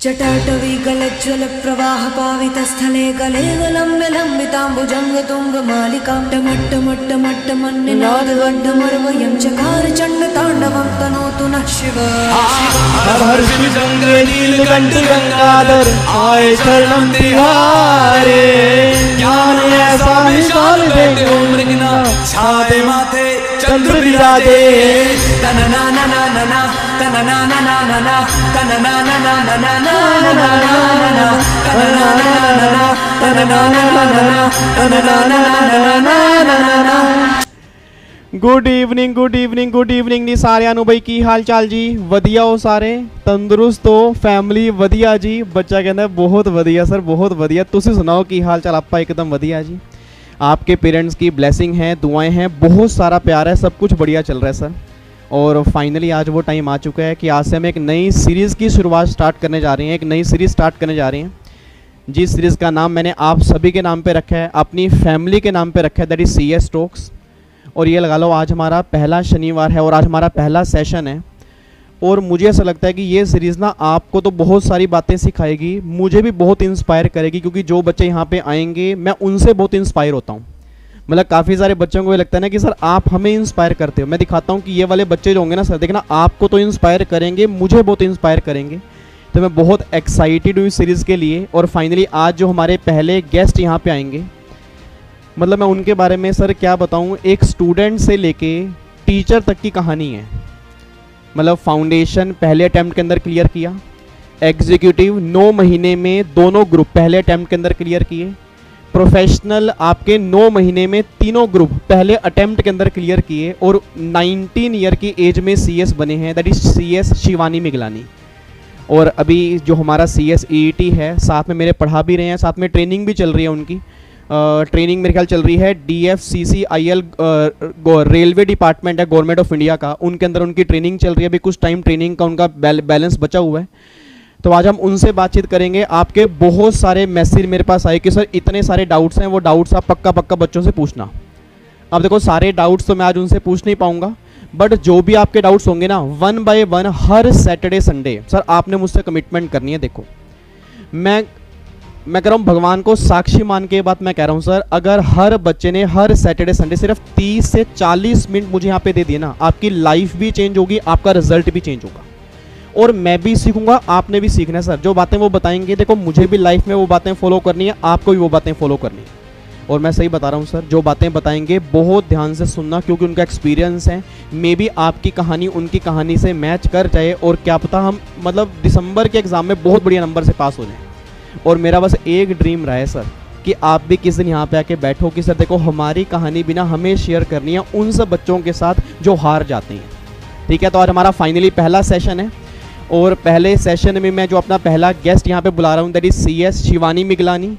जटाटवी गलज्ज्वल प्रवाह पावितस्थले गले गलम्ब्य लम्बिताम्बुजङ्ग तुङ्गमालिकां टमट्टमट्टमट्टमन्निनादवड्डमर्वयं चकार चण्डताण्डवं तनोतु नः शिवः। हर शिव जंग नीलकंठ गंगाधर आए शरणं तिहारे, ज्ञान ऐसा विशाल भेटे उम्रगिना छाते माथे चंद्र विराजे। तनना ना ना ना ना तनना ना ना ना ना तनना ना ना ना ना ना तनना ना ना ना ना तनना ना ना ना ना तनना ना ना ना ना। Good evening good evening good evening नी सारिਆਂ ਨੂੰ ਬਈ ਕੀ ਹਾਲ ਚਾਲ ਜੀ? ਵਧੀਆ ਹੋ ਸਾਰੇ? ਤੰਦਰੁਸਤ ਹੋ? ਫੈਮਿਲੀ ਵਧੀਆ ਜੀ? ਬੱਚਾ ਕਹਿੰਦਾ ਬਹੁਤ ਵਧੀਆ ਸਰ, ਬਹੁਤ ਵਧੀਆ। ਤੁਸੀਂ ਸੁਣਾਓ ਕੀ ਹਾਲ चाल? ਆਪਾਂ एकदम ਵਧੀਆ जी। आपके पेरेंट्स की ब्लेसिंग है, दुआएं हैं, बहुत सारा प्यार है, सब कुछ बढ़िया चल रहा है सर। और फाइनली आज वो टाइम आ चुका है कि आज से हम एक नई सीरीज़ की शुरुआत स्टार्ट करने जा रहे हैं, एक नई सीरीज़ स्टार्ट करने जा रहे हैं। जिस सीरीज़ का नाम मैंने आप सभी के नाम पे रखा है, अपनी फैमिली के नाम पे रखा है, दैट इज़ CS टॉक्स। और ये लगा लो आज हमारा पहला शनिवार है और आज हमारा पहला सेशन है। और मुझे ऐसा लगता है कि ये सीरीज़ ना आपको तो बहुत सारी बातें सिखाएगी, मुझे भी बहुत इंस्पायर करेगी, क्योंकि जो बच्चे यहाँ पे आएंगे मैं उनसे बहुत इंस्पायर होता हूँ। मतलब काफ़ी सारे बच्चों को ये लगता है ना कि सर आप हमें इंस्पायर करते हो। मैं दिखाता हूँ कि ये वाले बच्चे जो होंगे ना सर, देखना आपको तो इंस्पायर करेंगे, मुझे बहुत इंस्पायर करेंगे। तो मैं बहुत एक्साइटेड हूँ इस सीरीज़ के लिए। और फाइनली आज जो हमारे पहले गेस्ट यहाँ पे आएंगे, मतलब मैं उनके बारे में सर क्या बताऊँ, एक स्टूडेंट से लेके टीचर तक की कहानी है। मतलब फाउंडेशन पहले अटैम्प्ट के अंदर क्लियर किया, एग्जीक्यूटिव 9 महीने में दोनों ग्रुप पहले अटैम्प्ट के अंदर क्लियर किए, प्रोफेशनल आपके 9 महीने में तीनों ग्रुप पहले अटैम्प्ट के अंदर क्लियर किए, और 19 ईयर की एज में CS बने हैं, that is CS Shivani Miglani. और अभी जो हमारा CS EET है, साथ में मेरे पढ़ा भी रहे हैं, साथ में ट्रेनिंग भी चल रही है उनकी। ट्रेनिंग मेरे ख्याल चल रही है DFCCIL रेलवे डिपार्टमेंट है गवर्नमेंट ऑफ इंडिया का, उनके अंदर उनकी ट्रेनिंग चल रही है। अभी कुछ टाइम ट्रेनिंग का उनका बैलेंस बचा हुआ है। तो आज हम उनसे बातचीत करेंगे। आपके बहुत सारे मैसेज मेरे पास आए कि सर इतने सारे डाउट्स हैं, वो डाउट्स आप पक्का बच्चों से पूछना। अब देखो सारे डाउट्स तो मैं आज उनसे पूछ नहीं पाऊंगा, बट जो भी आपके डाउट्स होंगे ना 1 बाय 1 हर सैटरडे संडे सर आपने मुझसे कमिटमेंट करनी है। देखो मैं कह रहा हूँ, भगवान को साक्षी मान के बात मैं कह रहा हूँ सर, अगर हर बच्चे ने हर सैटरडे संडे सिर्फ 30 से 40 मिनट मुझे यहाँ पे दे दिए ना, आपकी लाइफ भी चेंज होगी, आपका रिजल्ट भी चेंज होगा। और मैं भी सीखूंगा, आपने भी सीखना है सर। जो बातें वो बताएंगे, देखो मुझे भी लाइफ में वो बातें फॉलो करनी है, आपको भी वो बातें फॉलो करनी है। और मैं सही बता रहा हूँ सर, जो बातें बताएंगे बहुत ध्यान से सुनना, क्योंकि उनका एक्सपीरियंस है। मे बी आपकी कहानी उनकी कहानी से मैच कर जाए, और क्या पता हम मतलब दिसंबर के एग्ज़ाम में बहुत बढ़िया नंबर से पास हो जाएं। और मेरा बस एक ड्रीम रहा है सर कि आप भी किस दिन यहाँ पे आके बैठो कि सर देखो हमारी कहानी भी ना हमें शेयर करनी है उन सब बच्चों के साथ जो हार जाते हैं। ठीक है, तो आज हमारा फाइनली पहला सेशन है, और पहले सेशन में मैं जो अपना पहला गेस्ट यहाँ पे बुला रहा हूँ, that is CS Shivani Miglani.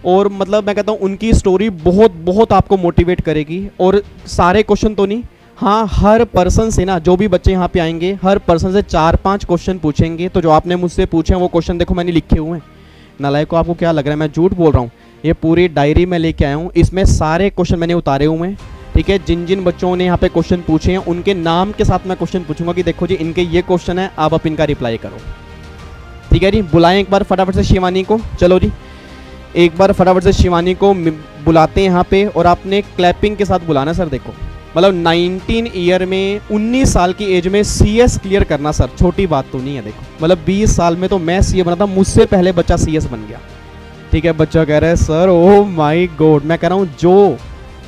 और मतलब मैं कहता हूँ उनकी स्टोरी बहुत आपको मोटिवेट करेगी। और सारे क्वेश्चन तो नहीं, हाँ हर पर्सन से ना, जो भी बच्चे यहाँ पे आएंगे हर पर्सन से 4-5 क्वेश्चन पूछेंगे। तो जो आपने मुझसे पूछे हैं वो क्वेश्चन देखो मैंने लिखे हुए हैं। नालायक को आपको क्या लग रहा है मैं झूठ बोल रहा हूँ? ये पूरी डायरी में लेके आया हूँ, इसमें सारे क्वेश्चन मैंने उतारे हुए हैं। ठीक है, जिन जिन बच्चों ने यहाँ पे क्वेश्चन पूछे हैं उनके नाम के साथ मैं क्वेश्चन पूछूंगा कि देखो जी इनके ये क्वेश्चन है, आप इनका रिप्लाई करो। ठीक है जी, बुलाएं एक बार फटाफट से शिवानी को। चलो जी एक बार फटाफट से शिवानी को बुलाते हैं यहाँ पे, और आपने क्लैपिंग के साथ बुलाना सर। देखो मतलब 19 ईयर में 19 साल की एज में CS क्लियर करना सर छोटी बात तो नहीं है। देखो मतलब 20 साल में तो मैं CA बना था, मुझसे पहले बच्चा CS बन गया। ठीक है, बच्चा कह रहा है सर ओह माय गॉड। मैं कह रहा हूँ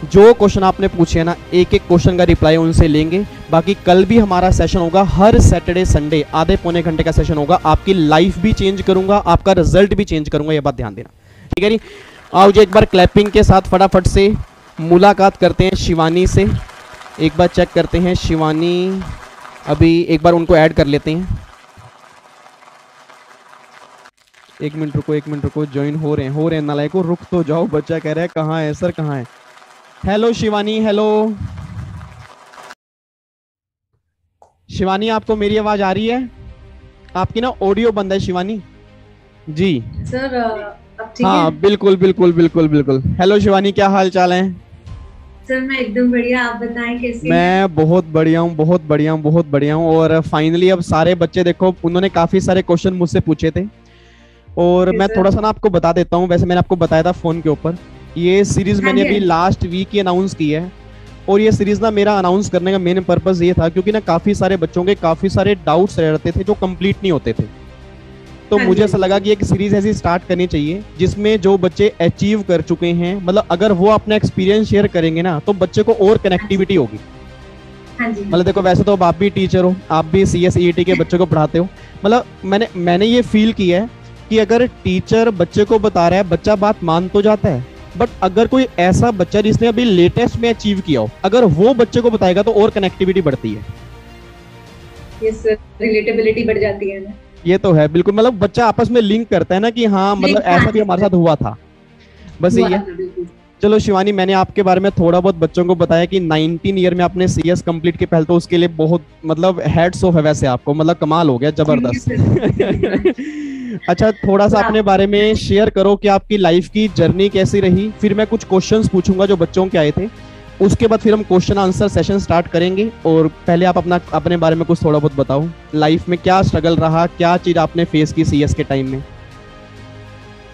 जो क्वेश्चन आपने पूछे हैं ना, एक क्वेश्चन का रिप्लाई उनसे लेंगे। बाकी कल भी हमारा सेशन होगा, हर सैटरडे संडे आधे पौने घंटे का सेशन होगा। आपकी लाइफ भी चेंज करूंगा, आपका रिजल्ट भी चेंज करूंगा, ये बात ध्यान देना। ठीक है जी, आओ जी एक बार क्लैपिंग के साथ फटाफट से मुलाकात करते हैं शिवानी से। एक बार चेक करते हैं शिवानी, अभी एक बार उनको ऐड कर लेते हैं। एक मिनट रुको, ज्वाइन हो रहे हैं नालायक को, रुक तो जाओ। बच्चा कह रहा है कहाँ है सर, कहाँ है? हेलो शिवानी, हेलो शिवानी, आपको मेरी आवाज आ रही है? आपकी ना ऑडियो बंद है शिवानी जी। सर अब ठीक हाँ है? बिल्कुल। हेलो शिवानी, क्या हाल चाल है? सर मैं एकदम बढ़िया, आप बताएं कैसे हैं? मैं बहुत बढ़िया हूँ। और फाइनली अब सारे बच्चे देखो उन्होंने काफ़ी सारे क्वेश्चन मुझसे पूछे थे, और Yes, मैं sir. थोड़ा सा ना आपको बता देता हूँ, वैसे मैंने आपको बताया था फोन के ऊपर, ये सीरीज मैंने हाँ जी, अभी लास्ट वीक ही अनाउंस की है। और ये सीरीज ना मेरा अनाउंस करने का मेन पर्पस ये था क्योंकि ना काफी सारे बच्चों के काफी सारे डाउट्स रहते थे जो कंप्लीट नहीं होते थे। तो हाँ मुझे जी, ऐसा लगा कि एक सीरीज ऐसी स्टार्ट करनी चाहिए जिसमें जो बच्चे अचीव कर चुके हैं, मतलब अगर वो अपना एक्सपीरियंस शेयर करेंगे ना तो बच्चे को और कनेक्टिविटी होगी। हाँ जी, मतलब देखो, वैसे तो अब आप भी टीचर हो, आप भी CSET के बच्चों को पढ़ाते हो, मतलब मैंने ये फील किया है कि अगर टीचर बच्चे को बता रहा है, बच्चा बात मान तो जाता है, बट अगर कोई ऐसा बच्चा जिसने अभी लेटेस्ट में अचीव किया हो, अगर वो बच्चे को बताएगा तो और कनेक्टिविटी बढ़ती है। यस सर, रिलेटेबिलिटी बढ़ जाती है ना। ये तो है बिल्कुल, मतलब बच्चा आपस में लिंक करता है ना कि हाँ मतलब ऐसा भी हमारे साथ हुआ था, बस हुआ ये है। था, बिल्कुल। चलो शिवानी, मैंने आपके बारे में थोड़ा बहुत बच्चों को बताया कि 19 ईयर में आपने CS कंप्लीट किया, पहले तो उसके लिए बहुत मतलब हेड्स ऑफ है वैसे आपको, मतलब कमाल हो गया, जबरदस्त। अच्छा, थोड़ा सा अपने बारे में शेयर करो कि आपकी लाइफ की जर्नी कैसी रही, फिर मैं कुछ क्वेश्चंस पूछूंगा जो बच्चों के आए थे, उसके बाद फिर हम क्वेश्चन आंसर सेशन स्टार्ट करेंगे। और पहले आप अपने बारे में कुछ थोड़ा बहुत बताओ, लाइफ में क्या स्ट्रगल रहा, क्या चीज आपने फेस की CS के टाइम में।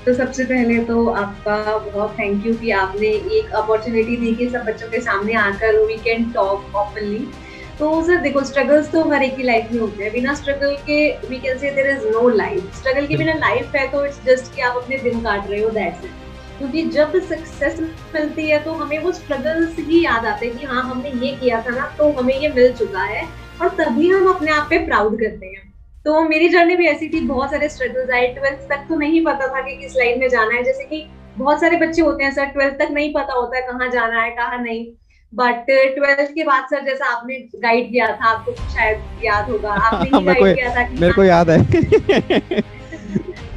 तो सबसे पहले तो आपका बहुत थैंक यू कि आपने एक अपॉर्चुनिटी दी कि सब बच्चों के सामने आकर वी कैन टॉक ओपनली। तो सर देखो, स्ट्रगल्स तो हर एक की लाइफ में होते हैं, बिना स्ट्रगल के we can say there is no life. Struggle के बिना लाइफ है तो इट्स जस्ट कि आप अपने दिन काट रहे हो, दैट्स इट। क्योंकि जब सक्सेस मिलती है तो हमें वो स्ट्रगल्स ही याद आते हैं कि हाँ हमने ये किया था ना, तो हमें ये मिल चुका है, और तभी हम अपने आप पे प्राउड करते हैं। तो मेरी जर्नी भी ऐसी थी, बहुत सारे स्ट्रगल्स आए। 12th तक तो नहीं पता था कि किस लाइन में जाना है, जैसे कि बहुत सारे बच्चे होते हैं सर 12th तक नहीं पता होता है कहाँ जाना है कहाँ नहीं। बट 12th के बाद सर, जैसा आपने गाइड किया था, आपको शायद याद होगा, आपने ही गाइड किया था कि मेरे को याद है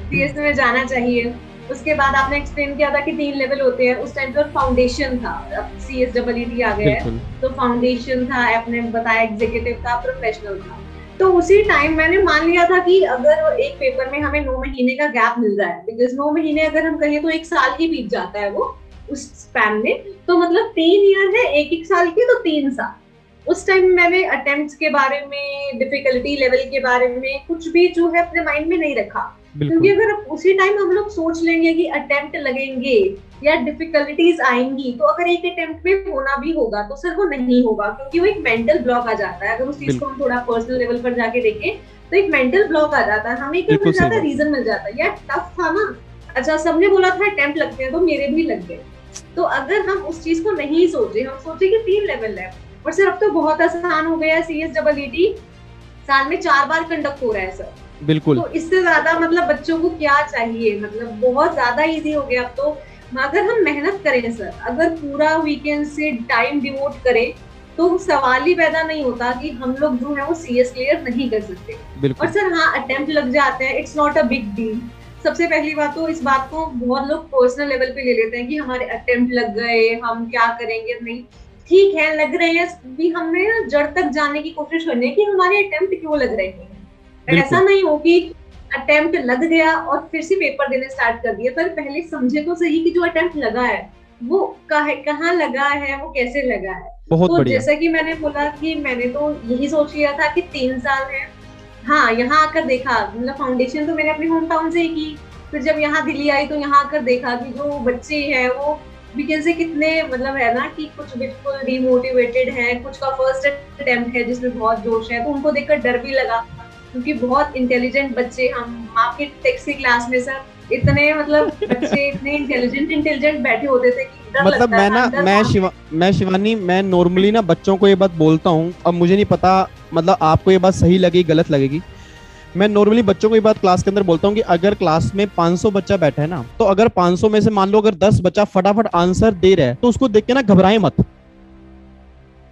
CS में जाना चाहिए। उसके बाद आपने एक्सप्लेन किया था कि 3 लेवल होते हैं उस टाइम पर। फाउंडेशन था, अब CSEET आ गया है, तो फाउंडेशन था, आपने बताया एग्जीक्यूटिव था, प्रोफेशनल था। तो उसी टाइम मैंने मान लिया था कि अगर एक पेपर में हमें 9 महीने का गैप मिल रहा है, बिकॉज 9 महीने अगर हम कहें तो 1 साल ही बीत जाता है वो उस स्पैन में, तो मतलब 3 ईयर है, एक साल की, तो 3 साल। उस टाइम मैंने अटेम्प्ट्स के बारे में, डिफिकल्टी लेवल के बारे में कुछ भी जो है अपने माइंड में नहीं रखा। क्योंकि अगर उसी टाइम हम लोग सोच लेंगे कि अटेम्प्ट लगेंगे या डिफिकल्टीज आएंगी, तो अगर एक अटेम्प्ट में होना भी होगा तो सर वो नहीं होगा, क्योंकि वो एक मेंटल ब्लॉक आ जाता है। अगर उस चीज को हम थोड़ा पर्सनल लेवल पर जाके देखें तो एक मेंटल ब्लॉक आ जाता है, हमें क्या मिल जाता है, रीजन मिल जाता है, यार टफ था ना, अच्छा सबने बोला था अटेम्प्ट लगते हैं तो मेरे भी लग गए। तो अगर हम उस चीज को नहीं सोचे, हम सोचे कि 3 लेवल है, और सर अब तो बहुत आसान हो गया है, CSEET साल में 4 बार कंडक्ट हो रहा है सर, बिल्कुल। तो इससे ज्यादा मतलब बच्चों को क्या चाहिए, मतलब बहुत ज्यादा इजी हो गया अब तो। अगर हम मेहनत करें सर, अगर पूरा वीकेंड से टाइम डिवोट करें, तो सवाल ही पैदा नहीं होता कि हम लोग जो है वो CS क्लियर नहीं कर सकते। और सर हाँ, अटेम्प्ट लग जाते हैं, it's not a big deal. सबसे पहली बात तो इस बात को बहुत लोग पर्सनल लेवल पे ले लेते हैं कि हमारे अटेम्प्ट लग गए, हम क्या करेंगे। नहीं, ठीक है लग रहे हैं भी, हमने जड़ तक जाने की कोशिश करनी है कि हमारे अटेम्प्ट क्यों लग रहे हैं। ऐसा नहीं हो कि अटेम्प्ट लग गया और फिर से पेपर देने स्टार्ट कर दिया, पर पहले समझे तो सही कि जो अटेम्प्ट लगा है वो कहाँ लगा है, वो कैसे लगा है। तो जैसा कि मैंने बोला कि मैंने तो यही सोच लिया था कि 3 साल है। हाँ, यहाँ आकर देखा, मतलब फाउंडेशन तो मैंने अपने होम टाउन से ही की, फिर जब यहाँ दिल्ली आई तो यहाँ आकर देखा कि जो बच्चे हैं वो वीकेंड से कितने, मतलब है ना कि कुछ बिल्कुल डिमोटिवेटेड है, कुछ का फर्स्ट अटेम्प्ट है जिसमें बहुत जोश है, तो उनको देखकर डर भी लगा, क्योंकि बहुत इंटेलिजेंट बच्चे, हम आपके टैक्सी क्लास में सर इतने मतलब बच्चे इतने इंटेलिजेंट बैठे होते थे कि डर मतलब मैं शिवानी, मैं नॉर्मली ना बच्चों को ये बात बोलता हूँ, अब मुझे नहीं पता मतलब आपको ये बात सही लगेगी गलत लगेगी, मैं नॉर्मली बच्चों को ये बात क्लास के अंदर बोलता हूँ कि अगर क्लास में 500 बच्चा बैठा है ना, तो अगर 500 में से मान लो अगर 10 बच्चा फटाफट आंसर दे रहा है तो उसको देख के ना घबराए मत।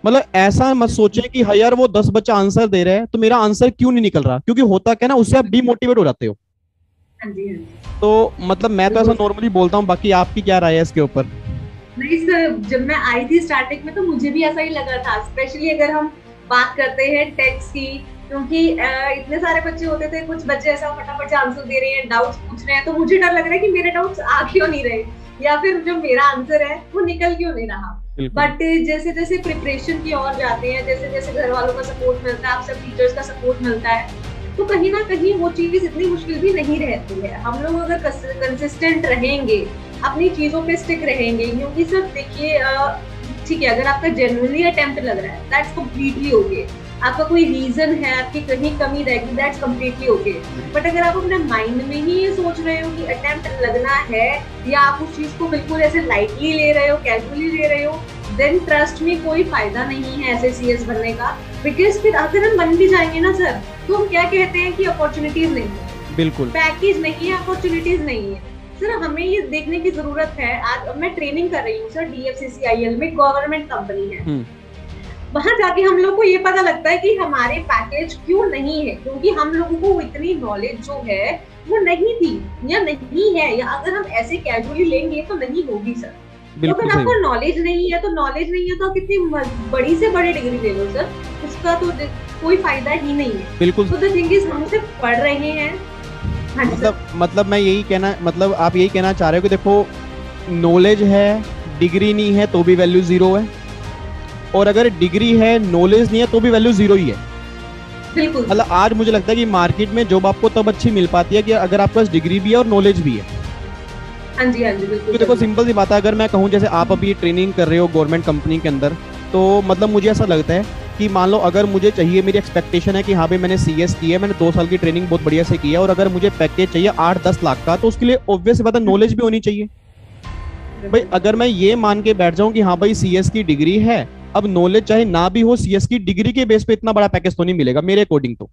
मतलब ऐसा मत सोचे कि हाँ यार वो 10 बच्चा आंसर दे रहे हैं तो मेरा आंसर क्यों नहीं निकल रहा, क्योंकि होता क्या ना, उससे आप डिमोटिवेट हो जाते हो। तो मतलब मैं तो ऐसा नॉर्मली बोलता हूँ, बाकी आपकी क्या राय है इसके ऊपर? नहीं सर, जब मैं आई थी स्टार्टिंग में तो मुझे भी ऐसा ही लगा था, स्पेशली अगर हम बात करते हैं टेक्स्ट की, क्योंकि इतने सारे बच्चे होते थे, कुछ बच्चे ऐसा फटाफट से आंसर दे रहे हैं, डाउट्स पूछ रहे हैं, तो मुझे डर लग रहा है कि मेरे डाउट्स आ क्यों नहीं रहे, या फिर जो मेरा आंसर है वो निकल क्यों नहीं रहा। बट जैसे जैसे प्रिपरेशन की ओर जाते हैं, जैसे जैसे घर वालों का सपोर्ट मिलता है, आप सब टीचर्स का सपोर्ट मिलता है, तो कहीं ना कहीं वो चीज इतनी मुश्किल भी नहीं रहती है। हम लोग अगर कंसिस्टेंट रहेंगे, अपनी चीजों पे स्टिक रहेंगे, क्योंकि सर देखिए ठीक है, अगर आपका जेन्युइनली अटेम्प्ट लग रहा है दैट्स कम्प्लीटली ओके, आपका कोई रीजन है, आपकी कहीं कमी रहेगी, दैट्स कम्प्लीटली ओके। बट अगर आप अपने माइंड में ही ये सोच रहे हो कि अटेम्प्ट लगना है, या आप उस चीज को बिल्कुल ऐसे लाइटली ले रहे हो, कैजुअली ले रहे हो, देन ट्रस्ट में कोई फायदा नहीं है ऐसे सीएस बनने का। बिकॉज फिर अगर हम बन भी जाएंगे ना सर, तो हम क्या कहते हैं कि अपॉर्चुनिटीज नहीं है, बिल्कुल पैकेज नहीं है, अपॉर्चुनिटीज नहीं है। सर हमें ये देखने की जरूरत है। आज मैं ट्रेनिंग कर रही हूँ सर, DFCCIL में गवर्नमेंट कंपनी है, वहां जाके हम लोग को ये पता लगता है कि हमारे पैकेज क्यों नहीं है, क्योंकि हम लोगों को इतनी नॉलेज जो है वो नहीं थी या नहीं है, या अगर हम ऐसे कैजुअली लेंगे तो नहीं होगी सर। तो अगर आपको नॉलेज नहीं है तो नॉलेज नहीं है तो कितनी बड़ी से बड़ी डिग्री ले लो सर, उसका तो कोई फायदा ही नहीं है। बिल्कुल। तो द थिंग इज हम सिर्फ पढ़ रहे हैं। मतलब मैं यही कहना, मतलब आप यही कहना चाह रहे हो कि देखो नॉलेज है, डिग्री नहीं है तो भी वैल्यू जीरो है, और अगर डिग्री है नॉलेज नहीं है तो भी वैल्यू जीरो ही है। बिल्कुल। मतलब आज मुझे लगता है कि मार्केट में जॉब आपको तब अच्छी मिल पाती है कि अगर आपके पास डिग्री भी है और नॉलेज भी है। हाँ जी, हाँ जी, बिल्कुल। तो देखो सिंपल सी बात है, अगर मैं कहूँ जैसे आप अभी ट्रेनिंग कर रहे हो गवर्नमेंट कंपनी के अंदर, तो मतलब मुझे ऐसा लगता है कि मान लो अगर मुझे चाहिए, मेरी एक्सपेक्टेशन है कि हाँ भाई मैंने CS की है, मैंने 2 साल की ट्रेनिंग बहुत बढ़िया से की है, और अगर मुझे पैकेज चाहिए 8-10 लाख का, तो उसके लिए ऑब्वियस बात है नॉलेज भी होनी चाहिए भाई। अगर मैं ये मान के बैठ जाऊं कि हाँ भाई CS की डिग्री है, अब नॉलेज चाहे ना भी हो, CS की डिग्री के बेस पे इतना बड़ा पैकेज तो नहीं मिलेगा मेरे अकॉर्डिंग तो,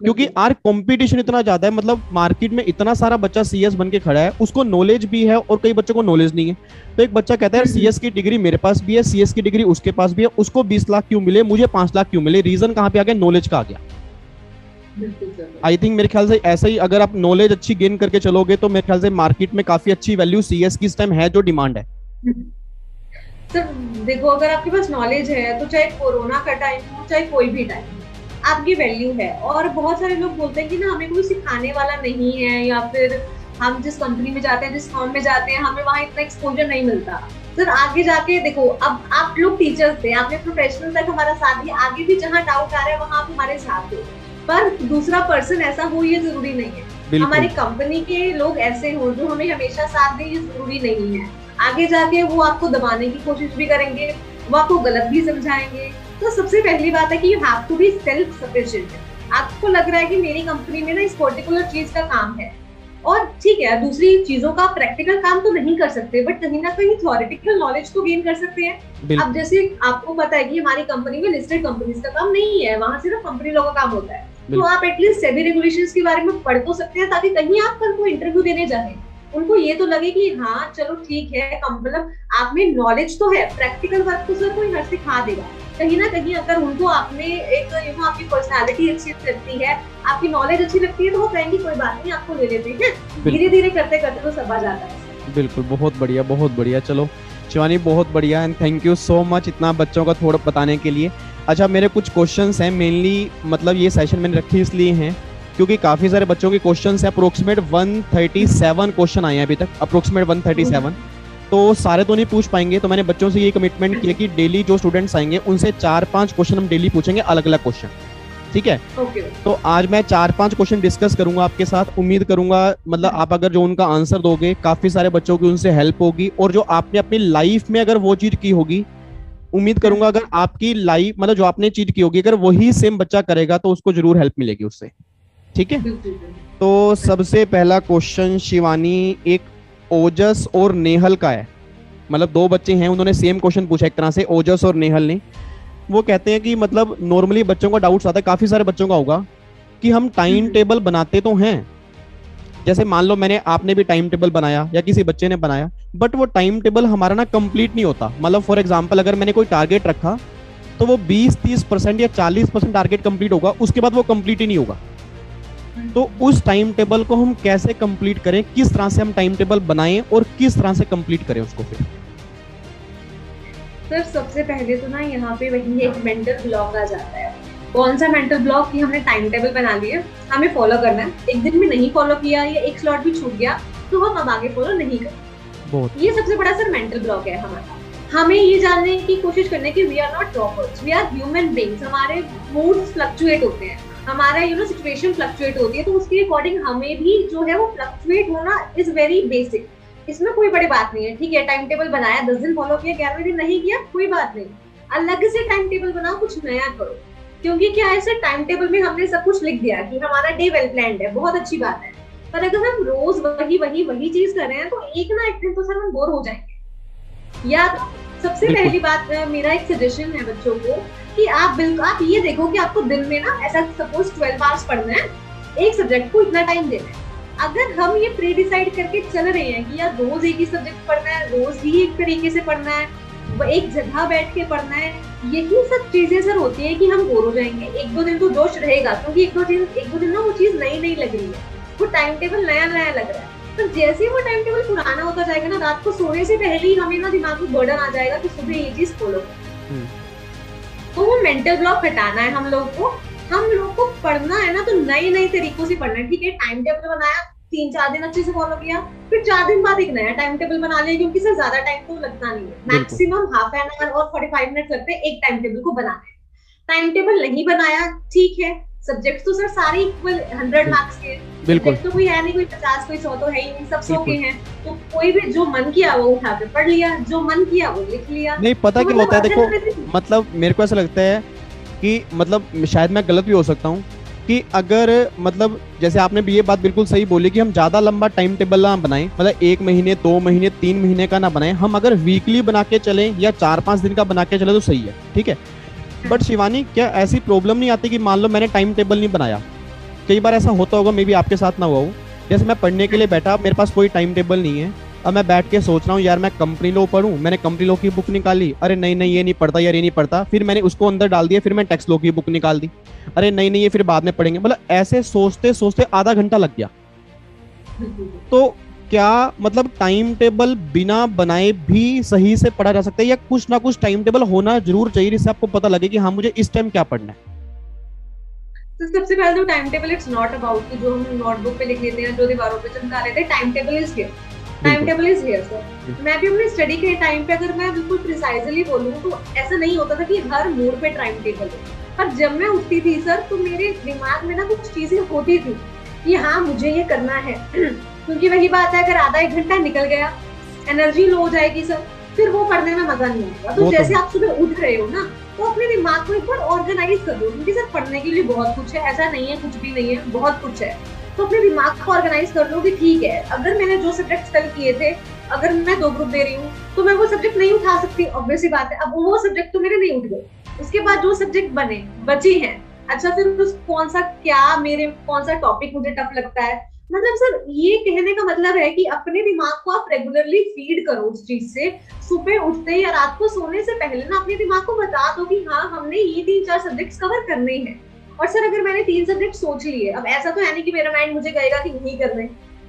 क्योंकि आज कंपटीशन इतना ज्यादा है। मतलब मार्केट में इतना सारा बच्चा CS बन के खड़ा है, उसको नॉलेज भी है और कई बच्चों को नॉलेज नहीं है। तो एक बच्चा कहता है CS की डिग्री मेरे पास भी है, CS की डिग्री उसके पास भी है, उसको 20 लाख क्यों मिले, मुझे 5 लाख क्यों मिले? रीजन कहाँ पे आ गया? नॉलेज का आ गया। आई थिंक मेरे ख्याल से ऐसा ही अगर आप नॉलेज अच्छी गेन करके चलोगे तो मेरे ख्याल से मार्केट में काफी अच्छी वैल्यू CS की इस टाइम है, जो डिमांड है। सर देखो, अगर आपके पास नॉलेज है तो चाहे कोरोना का टाइम हो, चाहे कोई भी टाइम, आपकी वैल्यू है। और बहुत सारे लोग बोलते हैं कि ना हमें कोई सिखाने वाला नहीं है, या फिर हम जिस कंपनी में जाते हैं, जिस फॉर्म में जाते हैं, हमें वहाँ इतना एक्सपोजर नहीं मिलता। सर आगे जाके देखो, अब आप लोग टीचर्स थे, आपने प्रोफेशनल तक हमारा साथ दिया, आगे भी जहाँ डाउट आ रहा है वहाँ आप हमारे साथ दो, पर दूसरा पर्सन ऐसा हो ये जरूरी नहीं है। हमारी कंपनी के लोग ऐसे हो जो हमें हमेशा साथ दे, ये जरूरी नहीं है। आगे जाके वो आपको दबाने की कोशिश भी करेंगे, वो आपको गलत भी समझाएंगे। तो सबसे पहली बात है कि you have to be self sufficient. आपको लग रहा है कि मेरी कंपनी में ना इस पर्टिकुलर चीज का काम है, और ठीक है दूसरी चीजों का प्रैक्टिकल काम तो नहीं कर सकते, बट कहीं ना कहीं थ्योरेटिकल नॉलेज तो गेन कर सकते हैं। अब जैसे आपको पता है कि हमारी कंपनी में लिस्टेड कंपनीज का काम नहीं है, वहाँ सिर्फ कंपनी लोगों का काम होता है। तो आप एटलीस्ट सेबी रेगुलेशंस के बारे में पढ़ तो सकते हैं, ताकि कहीं आप कल को इंटरव्यू देने जाए उनको ये तो लगे कि हाँ चलो ठीक है, मतलब आप में नॉलेज तो है, प्रैक्टिकल वर्क तो सर कोई हर सिखा देगा। कहीं ना कहीं अगर उनको आपने एक आपकी पर्सनालिटी अच्छी लगती है, आपकी नॉलेज अच्छी लगती है, तो वो कहेंगे कोई बात नहीं, आपको ले लेते हैं। धीरे धीरे करते करते तो सब आ जाता है। बिल्कुल, बहुत बढ़िया, बहुत बढ़िया। चलो शिवानी, बहुत बढ़िया, and thank you so much इतना बच्चों का थोड़ा बताने के लिए। अच्छा, मेरे कुछ क्वेश्चंस हैं, मेनली मतलब ये सेशन मैंने रखे इसलिए हैं क्योंकि काफी सारे बच्चों के क्वेश्चंस हैं। अप्रोक्सीमेट 137 क्वेश्चन आए हैं अभी तक, अप्रोक्सीमेट 137। तो सारे तो नहीं पूछ पाएंगे, तो मैंने बच्चों से ये कमिटमेंट किया कि डेली जो स्टूडेंट्स आएंगे उनसे 4-5 क्वेश्चन हम डेली पूछेंगे, अलग अलग क्वेश्चन, ठीक है? तो आज मैं 4-5 क्वेश्चन डिस्कस करूंगा आपके साथ। उम्मीद करूंगा मतलब आप अगर जो उनका आंसर दोगे, काफी सारे बच्चों की उनसे हेल्प होगी, और जो आपने अपनी लाइफ में अगर वो चीज की होगी, उम्मीद करूंगा अगर आपकी लाइफ मतलब जो आपने चीज की होगी, अगर वही सेम बच्चा करेगा तो उसको जरूर हेल्प मिलेगी उससे, ठीक है? तो सबसे पहला क्वेश्चन शिवानी, एक ओजस और नेहल का है। मतलब 2 बच्चे हैं, उन्होंने सेम क्वेश्चन पूछा एक तरह से, ओजस और नेहल ने। वो कहते हैं कि मतलब नॉर्मली बच्चों का डाउट्स आता है, काफी सारे बच्चों का होगा कि हम टाइम टेबल बनाते तो हैं, जैसे मान लो आपने भी टाइम टेबल बनाया या किसी बच्चे ने बनाया, बट वो टाइम टेबल हमारा ना कंप्लीट नहीं होता। मतलब फॉर एग्जांपल अगर मैंने कोई टारगेट रखा तो वो 20-30% या 40% टारगेट कंप्लीट होगा, उसके बाद वो कंप्लीट ही नहीं होगा। तो उस टाइम टेबल को हम कैसे कंप्लीट करें, किस तरह से हम टाइम टेबल बनाएं और किस तरह से कंप्लीट करें उसको? फिर सर सबसे पहले तो ना यहाँ पे वही एक मेंटल ब्लॉक आ जाता है। कौन सा मेंटल ब्लॉक? कि हमने टाइम टेबल बना लिया, हमें फॉलो करना है, एक दिन में नहीं फॉलो किया या एक स्लॉट भी छूट गया तो हम अब आगे फॉलो नहीं करें। ये सबसे बड़ा सर मेंटल ब्लॉक है हमारा। हमें ये जानने की कोशिश करने की we are not droppers, we are human beings. हमारे मूड्स फ्लक्चुएट होते हैं, हमारा सिचुएशन फ्लक्चुएट होती है, तो उसके अकॉर्डिंग हमें भी जो है वो फ्लक्चुएट होना इज वेरी बेसिक। इसमें कोई बड़ी बात नहीं है, ठीक है, टाइम टेबल बनाया, 10 दिन फॉलो किया, 11वें दिन नहीं किया, कोई बात नहीं, अलग से टाइम टेबल बनाओ, कुछ नया करो। क्योंकि क्या है सर, टाइम टेबल में हमने सब कुछ लिख दिया कि हमारा डे वेल प्लान्ड है, बहुत अच्छी बात है, पर अगर हम रोज वही चीज कर रहे हैं तो एक ना एक दिन तो सर हम बोर हो जाएंगे। या तो सबसे पहली बात, मेरा एक सजेशन है बच्चों को कि आप ये देखो कि आपको दिन में ना ऐसा सपोज 12 आवर्स पढ़ना है, एक सब्जेक्ट को इतना टाइम देना है। अगर हम ये प्री डिसाइड करके चल रहे हैं कि यार रोज एक ही सब्जेक्ट पढ़ना है, रोज ही एक तरीके से पढ़ना है, एक जगह बैठ के पढ़ना है, यही सब चीजें सर होती है कि हम बोर हो जाएंगे। एक दो दिन तो जोश रहेगा, क्योंकि एक दो दिन ना वो चीज नई लग रही है, वो टाइम टेबल नया लग रहा है। तो जैसे ही वो टाइम टेबल पुराना होता जाएगा ना, रात को सोने से पहले ही हमें ना दिमाग में बर्डन आ जाएगा कि सुबह ये चीज फॉलो। तो वो मेंटल ब्लॉक हटाना है हम लोग को पढ़ना है ना, तो नए तरीकों से पढ़ना है। ठीक है, टाइम टेबल बनाया, 3-4 दिन अच्छे से फॉलो किया, फिर 4 दिन बाद एक नया टाइम टेबल बना लिया, क्योंकि सर ज्यादा टाइम तो लगता नहीं है, मैक्सिमम हाफ एन आवर और 45 मिनट लगते हैं एक टाइम टेबल को बनाने। टाइम टेबल नहीं बनाया, ठीक है, सब्जेक्ट तो सर सारे इक्वल 100 मार्क्स के, बिल्कुल, तो कोई है नहीं, कोई 50 कोई 100 तो है ही नहीं, सब 100 के हैं, तो कोई भी जो मन किया वो उठा के पढ़ लिया, जो मन किया वो लिख लिया। नहीं पता क्या होता है, देखो मतलब मेरे को ऐसा लगता है कि मतलब शायद मैं गलत भी हो सकता हूँ कि अगर मतलब जैसे आपने भी ये बात बिल्कुल सही बोली कि हम ज्यादा लंबा टाइम टेबल ना बनाएं, मतलब 1 महीने 2 महीने 3 महीने का ना बनाएं, हम अगर वीकली बना के चलें या 4-5 दिन का बना के चले तो सही है, ठीक है। बट शिवानी, क्या ऐसी प्रॉब्लम नहीं आती कि मान लो मैंने टाइम टेबल नहीं बनाया, कई बार ऐसा होता होगा, मे बी आपके साथ ना हुआ हो, जैसे मैं पढ़ने के लिए बैठा, मेरे पास कोई टाइम टेबल नहीं है, अब मैं बैठ के सोच रहा हूँ यार मैं कंपनी लॉ पढ़ूं, मैंने कंपनी लॉ की बुक निकाली, अरे नहीं ये नहीं पढ़ता यार, ये नहीं पढ़ता, फिर मैंने उसको अंदर डाल दिया, फिर मैं टैक्स लॉ की बुक निकाल दी, अरे नहीं ये फिर बाद में पढ़ेंगे, मतलब ऐसे सोचते सोचते आधा घंटा लग गया। तो क्या मतलब टाइम टेबल बिना बनाए भी सही से पढ़ा जा सकता है, या कुछ ना कुछ टाइम टेबल होना जरूर चाहिए जिससे आपको पता लगे कि हाँ मुझे इस टाइम क्या पढ़ना है? तो सबसे पहले तो time table it's not about कि जो हम नोटबुक पे लिख लेते हैं, जो दीवारों पे चिपका लेते हैं, time table is here, time table is here sir. मैं भी अपनी स्टडी के टाइम पे अगर मैं बिल्कुल प्रिसाइजली बोलूं तो ऐसा नहीं होता था कि हर मूड पे टाइम टेबल हो, पर जब मैं उठती थी सर तो मेरे दिमाग में ना कुछ चीजें होती थी कि हाँ मुझे ये करना है क्योंकि वही बात है, अगर आधा 1 घंटा निकल गया एनर्जी लो हो जाएगी सर, फिर वो पढ़ने में मजा नहीं आएगा। तो जैसे आप सुबह उठ रहे हो ना, तो अपने दिमाग को एक बार ऑर्गेनाइज कर दो, क्योंकि सर पढ़ने के लिए बहुत कुछ है, ऐसा नहीं है कुछ भी नहीं है, बहुत कुछ है। तो अपने दिमाग को ऑर्गेनाइज कर लो कि ठीक है, अगर मैंने जो सब्जेक्ट कल किए थे, अगर मैं 2 ग्रुप दे रही हूँ तो मैं वो सब्जेक्ट नहीं उठा सकती, ऑब्वियस सी बात है। अब वो सब्जेक्ट तो मेरे नहीं उठ गए, उसके बाद जो सब्जेक्ट बचे हैं, अच्छा फिर कौन सा टॉपिक मुझे टफ लगता है, मतलब सर ये कहने का मतलब है कि अपने दिमाग को आप रेगुलरली फीड करो उस चीज से। सुबह उठते या रात को सोने से पहले ना अपने दिमाग को बता दो कि हाँ हमने ये 3-4 सब्जेक्ट्स कवर करने हैं। और सर अगर मैंने 3 सब्जेक्ट सोच लिए, अब ऐसा तो है नहीं कि मेरा माइंड मुझे कहेगा कि नहीं कर रहे,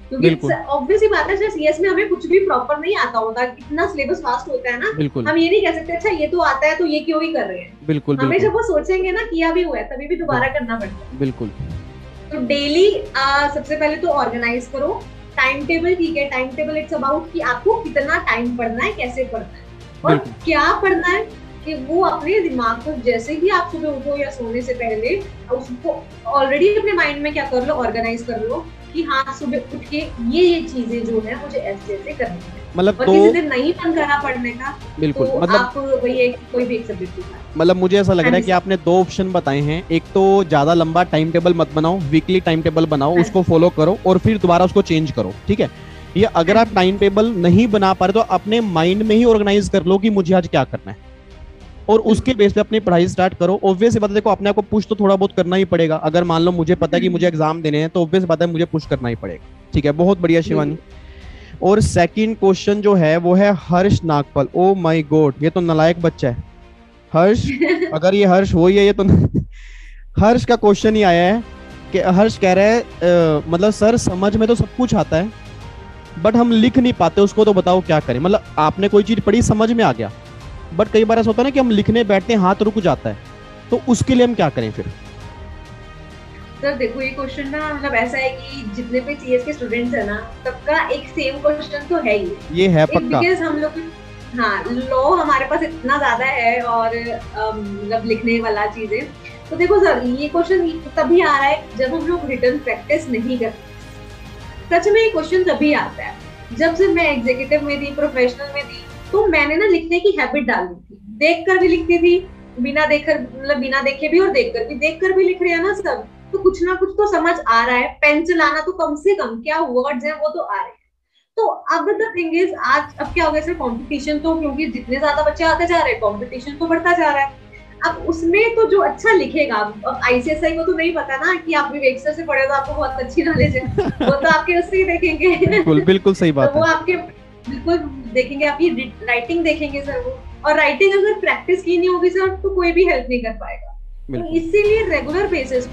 क्योंकि ऑब्वियस ही बात है सर सीएस में हमें कुछ भी प्रॉपर नहीं आता होता, इतना सिलेबस वास्ट होता है ना, हम ये नहीं कह सकते अच्छा ये तो आता है तो ये क्यों ही कर रहे हैं। बिल्कुल, हमें जब वो सोचेंगे ना किया भी हुआ है तभी भी दोबारा करना पड़ता है। बिल्कुल। तो डेली सबसे पहले तो ऑर्गेनाइज करो टाइम टेबल, ठीक है, टाइम टेबल इट्स अबाउट कि आपको कितना टाइम पढ़ना है, कैसे पढ़ना है और क्या पढ़ना है, कि वो अपने दिमाग को जैसे ही आप सुबह उठो या सोने से पहले उसको ऑलरेडी अपने माइंड में क्या कर लो, ऑर्गेनाइज कर लो कि हाँ सुबह उठ के ये चीजें जो है मुझे ऐसे ऐसे करनी है। मतलब तो किसी दिन नहीं मन करा पढ़ने का, बिल्कुल, तो मतलब आप वही कोई भी एक सब्जेक्ट उठाएं। मतलब मुझे ऐसा लग रहा है कि आपने 2 ऑप्शन बताए हैं, एक तो ज्यादा लंबा टाइम टेबल मत बनाओ, वीकली टाइम टेबल बनाओ, उसको फॉलो करो और फिर दोबारा उसको चेंज करो, ठीक है। ये अगर आप टाइम टेबल नहीं बना पा रहे तो अपने माइंड में ही ऑर्गेनाइज कर लो कि मुझे आज क्या करना है और उसके बेस पे अपनी पढ़ाई स्टार्ट करो। ऑब्वियस बात है, देखो अपने आप को पुश तो थोड़ा बहुत करना ही पड़ेगा। अगर मान लो मुझे पता है कि मुझे एग्जाम देने हैं तो ऑब्वियस बात है मुझे पुश करना ही पड़ेगा, ठीक है। बहुत बढ़िया शिवानी। और सेकंड क्वेश्चन जो है वो है हर्ष नागपाल। ओ माय गॉड, ये तो नालायक बच्चा है हर्ष। अगर ये हर्ष हो ही है ये तो हर्ष का क्वेश्चन ही आया है कि हर्ष कह रहा है मतलब सर समझ में तो सब कुछ आता है बट हम लिख नहीं पाते उसको, तो बताओ क्या करें। मतलब आपने कोई चीज पढ़ी समझ में आ गया बट कई बार ऐसा होता है ना कि हम लिखने बैठते हैं हाथ रुक जाता है, तो उसके लिए हम क्या करें फिर? सर देखो ये क्वेश्चन ना मतलब ऐसा है कि जितने भी सीएस के स्टूडेंट्स है ना सबका एक सेम क्वेश्चन तो है ही, ये है पक्का, बिकॉज़ हम लोग लॉ हमारे पास इतना ज्यादा है और मतलब लिखने वाला चीजें, तो देखो सर, ये क्वेश्चन तभी आ रहा है जब हम लोग रिटर्न प्रैक्टिस नहीं करते। सच में ये क्वेश्चन तभी आता है जब से मैं एग्जीक्यूटिव में थी, प्रोफेशनल में थी, तो मैंने ना लिखने की हैबिट डाली थी। देख कर भी लिखती थी, बिना देखकर, मतलब बिना देखे भी और देख कर भी लिख रहे हैं ना सब, तो कुछ ना कुछ तो समझ आ रहा है। पेन चलाना तो कम से कम, क्या वर्ड्स हैं वो तो आ रहे हैं। तो अब द थिंग इज, आज अब क्या हो गया सर, कंपटीशन तो, क्योंकि जितने ज्यादा बच्चे आते जा रहे हैं कंपटीशन तो बढ़ता जा रहा है। अब उसमें तो जो अच्छा लिखेगा, अब आईसीएसआई को तो नहीं पता ना कि आप विवेक सर से पढ़े तो आपको बहुत अच्छी नॉलेज है, वो तो आपके उससे ही देखेंगे। बिल्कुल बिल्कुल सही बात तो वो है। आपके बिल्कुल देखेंगे, आपकी राइटिंग देखेंगे सर वो, और राइटिंग अगर प्रैक्टिस की नहीं होगी सर तो कोई भी हेल्प नहीं कर पाएगा। तो इसीलिए रेगुलर बेसिस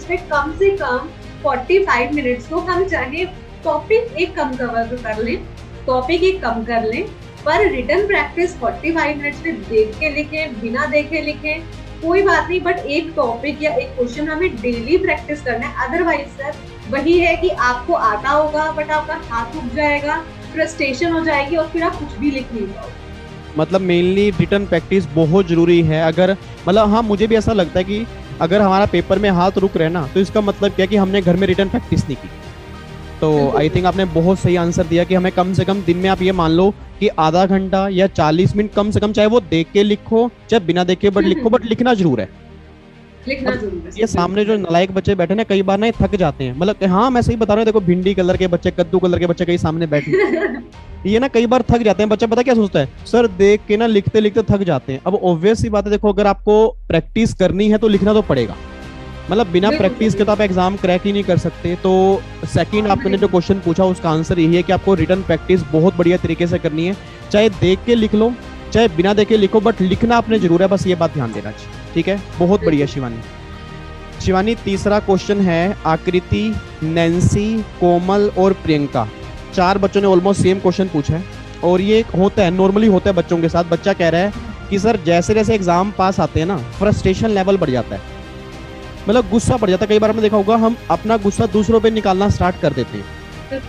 पे कम से कम 45 मिनट्स तो हम चाहे टॉपिक एक कम कर लें, पर रिटर्न प्रैक्टिस 45 मिनट्स में देख के लिखें, बिना देखे लिखें, कोई बात नहीं, बट एक टॉपिक या एक क्वेश्चन हमें डेली प्रैक्टिस करना है। अदरवाइज सर वही है कि आपको आता होगा बट आपका हाथ रुक जाएगा, फ्रस्ट्रेशन हो जाएगी और फिर आप कुछ भी लिख नहीं पाओगे। मतलब मेनली रिटर्न प्रैक्टिस बहुत जरूरी है। अगर मतलब हाँ, मुझे भी ऐसा लगता है कि अगर हमारा पेपर में हाथ रुक रहे ना, तो इसका मतलब क्या है कि हमने घर में रिटर्न प्रैक्टिस नहीं की। तो आई थिंक आपने बहुत सही आंसर दिया कि हमें कम से कम दिन में, आप ये मान लो कि आधा घंटा या 40 मिनट कम से कम, चाहे वो देख के लिखो चाहे बिना देखे बट लिखो, बट लिखना जरूर है। लिखना जरूर है। ये सामने जो नालायक बच्चे बैठे ना, कई बार ना थक जाते हैं। मतलब हाँ, मैं सही बता रहा हूँ, देखो भिंडी कलर के बच्चे, कद्दू कलर के बच्चे कहीं सामने बैठे ये ना कई बार थक जाते हैं। बच्चा पता क्या सोचता है, सर देख के ना लिखते लिखते थक जाते हैं। अब ऑब्वियस सी बात है, देखो अगर आपको प्रैक्टिस करनी है तो लिखना तो पड़ेगा। मतलब बिना प्रैक्टिस के तो आप एग्जाम क्रैक ही नहीं कर सकते। तो सेकंड आपने जो क्वेश्चन पूछा उसका आंसर यही है कि आपको रिटर्न प्रैक्टिस बहुत बढ़िया तरीके से करनी है। चाहे देख के लिख लो चाहे बिना देखे लिखो, बट लिखना आपने जरूर है, बस ये बात ध्यान देना चाहिए। ठीक है, बहुत बढ़िया शिवानी। तीसरा क्वेश्चन है, आकृति, नैन्सी, कोमल और प्रियंका, 4 बच्चों ने ऑलमोस्ट सेम क्वेश्चन पूछा है। और ये होता है, नॉर्मली होता है बच्चों के साथ। बच्चा कह रहा है कि सर जैसे जैसे एग्जाम पास आते हैं ना, फ्रस्ट्रेशन लेवल बढ़ जाता है, मतलब गुस्सा बढ़ जाता है। कई बार हमने देखा होगा, हम अपना गुस्सा दूसरों पे निकालना स्टार्ट कर देते हैं।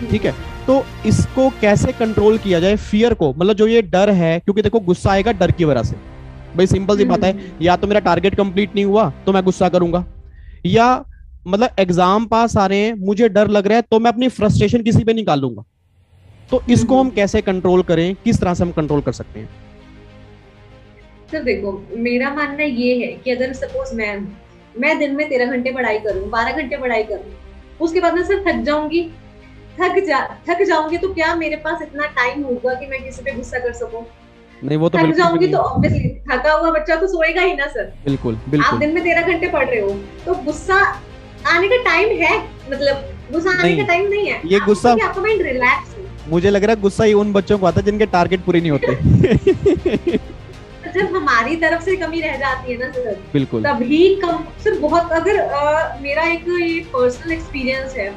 ठीक है, तो इसको कैसे कंट्रोल किया जाए, फियर को, मतलब जो ये डर है, क्योंकि देखो गुस्सा आएगा डर की वजह से। भाई सिंपल सी बात है, या तो मेरा टारगेट कंप्लीट नहीं हुआ तो मैं गुस्सा करूंगा, या मतलब एग्जाम पास आ रहे हैं, मुझे डर लग रहा है तो मैं अपनी फ्रस्ट्रेशन किसी पे निकाल लूंगा। तो इसको हम कैसे कंट्रोल करें, किस तरह से हम कंट्रोल कर सकते हैं? सर देखो, मेरा मानना ये है कि अगर सपोज मैं दिन में 13 घंटे पढ़ाई करूं, 12 घंटे पढ़ाई करूं, उसके बाद मैं सर थक जाऊंगी तो क्या मेरे पास इतना टाइम होगा कि मैं किसी पे गुस्सा कर सकूं? नहीं, वो तो थक जाऊंगी तो ऑब्वियसली थका हुआ बच्चा तो सोएगा ही ना सर। बिल्कुल आप दिन में 13 घंटे पढ़ रहे हो तो गुस्सा आने का टाइम है, मतलब गुस्सा आने का टाइम नहीं है। ये गुस्सा, आपका माइंड रिलैक्स हो। मुझे लग रहा है गुस्सा ही उन बच्चों को आता है जिनके टारगेट पूरे नहीं होते। जब हमारी तरफ से कमी रह जाती है ना सर, बिल्कुल तभी कम सर बहुत। अगर मेरा एक ये पर्सनल एक्सपीरियंस है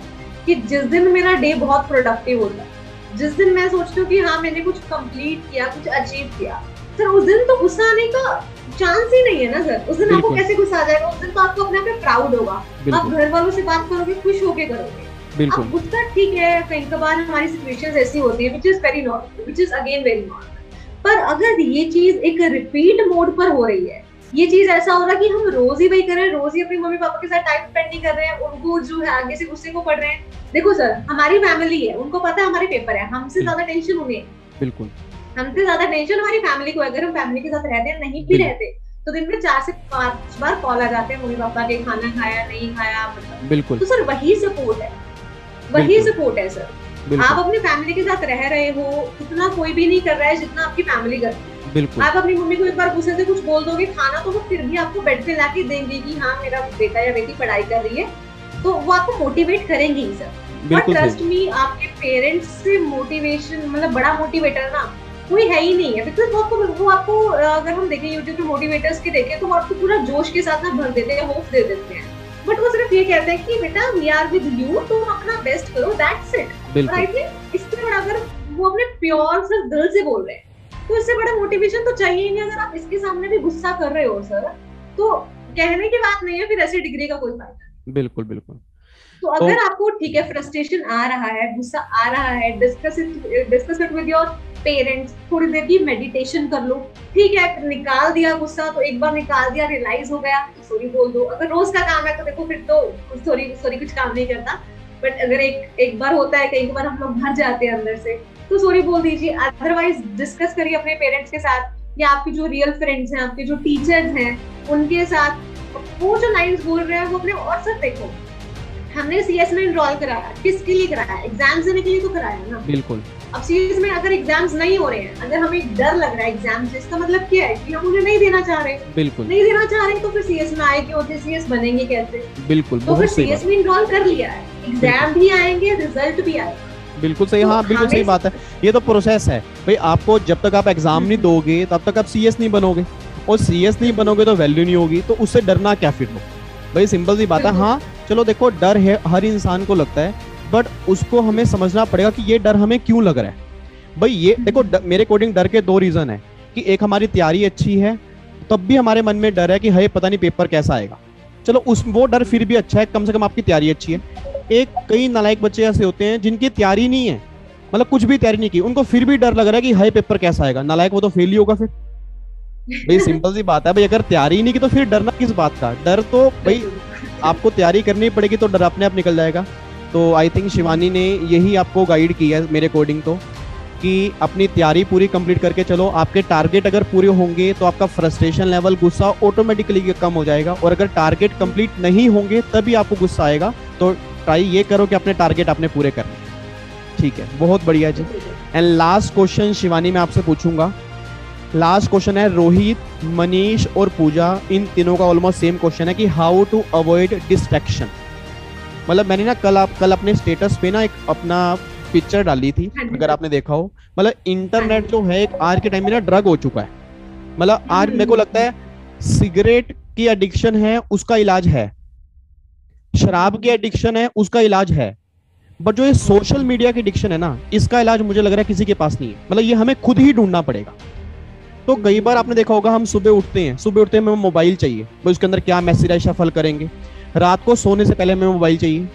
कि जिस दिन मेरा डे बहुत प्रोडक्टिव होता है, जिस दिन मैं सोचती हूँ कि हाँ मैंने कुछ कंप्लीट किया, कुछ अचीव किया, सर उस दिन तो गुस्सा आने का चांस ही नहीं है ना सर। उस दिन आपको कैसे गुस्सा आ जाएगा? उस दिन तो आपको अपने पे प्राउड होगा, आप घर वालों से बात करोगे, खुश होके करोगे। अब गुस्सा ठीक है, कई बार हमारी सिचुएशंस ऐसी होती है which is very normal, which is again very normal. पर अगर ये चीज एक रिपीट मोड पर हो रही है, ये चीज ऐसा हो रहा है कि हम रोज ही वही कर रहे हैं, रोज ही अपने मम्मी पापा के साथ टाइम स्पेंड नहीं कर रहे हैं, उनको जो है आगे से गुस्से को पड़ रहे हैं। देखो सर, हमारी फैमिली है, उनको पता है हमारे पेपर है, हमसे ज्यादा टेंशन उन्हें। बिल्कुल, हमसे ज्यादा टेंशन हमारी फैमिली को। अगर हम फैमिली के साथ रहते हैं, नहीं भी रहते, तो दिन में 4 से 5 बार कॉल आ जाते हैं मम्मी पापा के, खाना खाया नहीं खाया, मतलब बिल्कुल। तो सर वही सपोर्ट है, वही सपोर्ट है सर। आप अपनी फैमिली के साथ रह रहे हो, उतना कोई भी नहीं कर रहा है जितना आपकी फैमिली करती है। बिल्कुल। आप अपनी मम्मी को एक बार गुस्से से कुछ बोल दोगे, खाना तो वो फिर भी आपको बेड पे लाके देंगे कि हाँ मेरा बेटा या बेटी पढ़ाई कर रही है, तो वो आपको मोटिवेट करेंगे ही सर। बट ट्रस्ट मी, आपके पेरेंट्स से मोटिवेशन, मतलब बड़ा मोटिवेटर ना कोई है ही नहीं है। बिकॉज वो आपको अगर हम देखें यूट्यूब पे मोटिवेटर्स के देखें तो वो आपको पूरा जोश के साथ ना भर देते हैं, होप दे देते हैं, बट वो सिर्फ ये कहते हैं कि बेटा वी आर विद यू, तुम अपना बेस्ट करो, दैट्स इट। आई थिंक इससे बड़ा अगर वो अपने प्योर सिर्फ दिल से बोल रहे हैं तो इससे बड़ा मोटिवेशन तो चाहिए ही नहीं। अगर आप इसके सामने भी गुस्सा कर रहे हो सर, तो कहने की बात नहीं है, फिर ऐसी डिग्री का कोई फायदा। बिल्कुल बिल्कुल। तो अगर आपको ठीक है फ्रस्ट्रेशन आ रहा है, गुस्सा आ रहा है, discuss it with your parents, थोड़ी देर की मेडिटेशन कर लो, ठीक है निकाल दिया गुस्सा तो एक बार निकाल दिया, रियलाइज हो गया, सॉरी बोल दो। अगर रोज का काम है तो देखो फिर तो सॉरी कुछ काम नहीं करता, बट अगर एक बार होता है, कई बार हम लोग भर जाते हैं अंदर से, तो सॉरी बोल दीजिए। अदरवाइज डिस्कस करिए अपने पेरेंट्स के साथ, या आपके जो रियल फ्रेंड्स हैं, आपके जो टीचर्स हैं उनके साथ, वो जो लाइन्स बोल रहे हैं वो अपने। और सब देखो, हमने सीएस में एनरोल कराया, किसके लिए कराया? एग्जाम देने के लिए तो कराया ना। बिल्कुल। अब सीएस में अगर एग्जाम्स नहीं हो रहे हैं, अगर हमें डर लग रहा है एग्जाम से, इसका मतलब क्या है कि हम उन्हें नहीं देना चाह रहे। बिल्कुल नहीं देना चाह रहे तो फिर सीएस में आए क्यों होते? सीएस बनेंगे कैसे? बिल्कुल, तो फिर सीएस में एनरोल कर लिया है, एग्जाम भी आएंगे, रिजल्ट भी आएगा। बिल्कुल सही, हाँ बिल्कुल सही बात है। ये तो प्रोसेस है भाई, आपको जब तक आप एग्जाम नहीं दोगे तब तक आप सीएस नहीं बनोगे, और सीएस नहीं बनोगे तो वैल्यू नहीं होगी, तो उससे डरना क्या फिर? भाई सिंपल सी बात है। हाँ चलो देखो, डर है हर इंसान को लगता है, बट उसको हमें समझना पड़ेगा कि ये डर हमें क्यों लग रहा है। भाई ये देखो, मेरे अकॉर्डिंग डर के दो रीजन है, कि एक हमारी तैयारी अच्छी है तब भी हमारे मन में डर है कि है पता नहीं पेपर कैसा आएगा, चलो वो डर फिर भी अच्छा है, कम से कम आपकी तैयारी अच्छी है। एक कई नालायक बच्चे ऐसे होते हैं जिनकी तैयारी नहीं है, मतलब कुछ भी तैयारी नहीं की, उनको फिर भी डर लग रहा है कि हाई पेपर कैसा आएगा। नालायक वो तो फेल ही होगा फिर। भाई सिंपल सी बात है भाई, अगर तैयारी ही नहीं की तो फिर डरना किस बात का? डर तो भाई आपको तैयारी करनी पड़ेगी, तो डर अपने आप निकल जाएगा। तो आई थिंक शिवानी ने यही आपको गाइड किया है मेरे अकॉर्डिंग तो, कि अपनी तैयारी पूरी कंप्लीट करके चलो। आपके टारगेट अगर पूरे होंगे तो आपका फ्रस्ट्रेशन लेवल, गुस्सा ऑटोमेटिकली कम हो जाएगा, और अगर टारगेट कंप्लीट नहीं होंगे तभी आपको गुस्सा आएगा। तो ट्राई ये करो कि अपने टारगेट अपने पूरे करने। ठीक है, बहुत बढ़िया जी। एंड लास्ट क्वेश्चन शिवानी मैं आपसे पूछूंगा, लास्ट क्वेश्चन है रोहित, मनीष और पूजा, इन तीनों का ऑलमोस्ट सेम क्वेश्चन है कि हाउ टू अवॉइड डिस्ट्रैक्शन। मतलब मैंने ना कल अपने स्टेटस पे ना एक अपना पिक्चर डाली थी, अगर आपने देखा हो। मतलब इंटरनेट जो है एक आज के टाइम में ना ड्रग हो चुका है। मतलब आज मेरे को लगता है सिगरेट की एडिक्शन है उसका इलाज है, शराब की एडिक्शन है उसका इलाज है, बट जो ये सोशल मीडिया की एडिक्शन है ना, इसका इलाज मुझे लग रहा है किसी के पास नहीं है। मतलब ये हमें खुद ही ढूंढना पड़ेगा। तो कई बार आपने देखा होगा, हम सुबह उठते हैं हमें मोबाइल चाहिए, भाई उसके अंदर क्या मैसेज है शफल करेंगे। रात को सोने से पहले हमें मोबाइल चाहिए,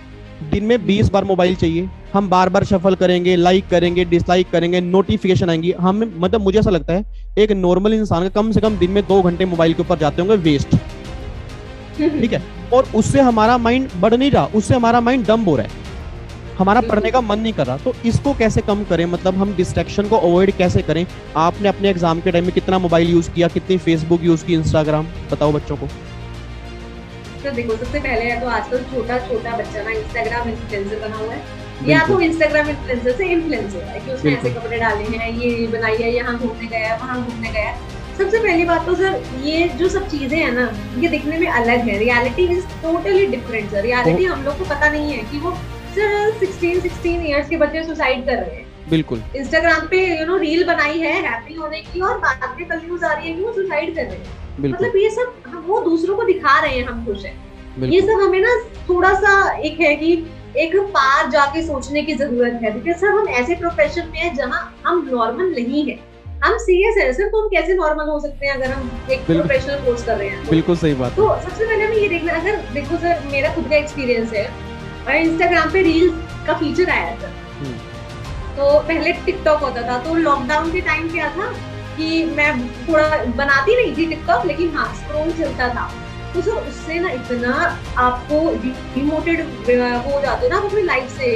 दिन में 20 बार मोबाइल चाहिए, हम बार बार शफल करेंगे, लाइक करेंगे, डिसलाइक करेंगे, नोटिफिकेशन आएंगी। हम मतलब मुझे ऐसा लगता है एक नॉर्मल इंसान का कम से कम दिन में 2 घंटे मोबाइल के ऊपर जाते होंगे वेस्ट। ठीक है, और उससे हमारा माइंड बढ़ नहीं रहा, उससे हमारा माइंड डंब हो रहा है, हमारा पढ़ने का मन नहीं कर रहा। तो इसको कैसे कम करें, मतलब हम डिस्ट्रैक्शन को अवॉइड कैसे करें? आपने अपने एग्जाम के टाइम में कितना मोबाइल यूज किया, कितनी फेसबुक यूज की, इंस्टाग्राम, बताओ बच्चों को। तो देखो, सबसे पहले है तो आजकल छोटा बच्चा ना इंस्टाग्राम इन्फ्लुएंसर बना हुआ है, या तो इंस्टाग्राम इन्फ्लुएंसर से इन्फ्लुएंस हो रहा है कि उसने ऐसे कपड़े डाले हैं, ये बनाई है, यहाँ घूमने गया है, वहाँ घूमने गया है। सबसे पहली बात तो सर, ये जो सब चीजें हैं ना, ये दिखने में अलग है, reality is totally different sir. Reality हम लोग को पता नहीं है कि वो सिर्फ 16 इयर्स के बच्चे सुसाइड कर रहे हैं। बिल्कुल, इंस्टाग्राम पे रील बनाई है हैप्पी होने की, और बाद में कल न्यूज आ रही है कि वो सुसाइड कर रहे हैं। मतलब ये सब वो दूसरों को दिखा रहे हैं, हम खुश हैं। ये सब हमें ना थोड़ा सा एक है कि एक पार जाके सोचने की जरूरत है, बिकॉज सर हम ऐसे प्रोफेशन में है जहाँ हम नॉर्मल नहीं है, हम सीरियस है सर। तो हम कैसे नॉर्मल हो सकते हैं अगर हम एक प्रोफेशनल कोर्स कर रहे हैं? बिल्कुल सही बात। तो सबसे पहले हमें ये देखना, अगर देखो सर मेरा खुद का एक्सपीरियंस है, और इंस्टाग्राम पे रील्स का फीचर आया था। तो पहले टिकटॉक होता था, तो लॉकडाउन के टाइम क्या था कि मैं थोड़ा बनाती नहीं थी टिकटॉक, लेकिन हाँ स्क्रॉल चलता था। तो सर उससे ना इतना आपको डिमोटिवेट हो जाते हो ना अपनी लाइफ से,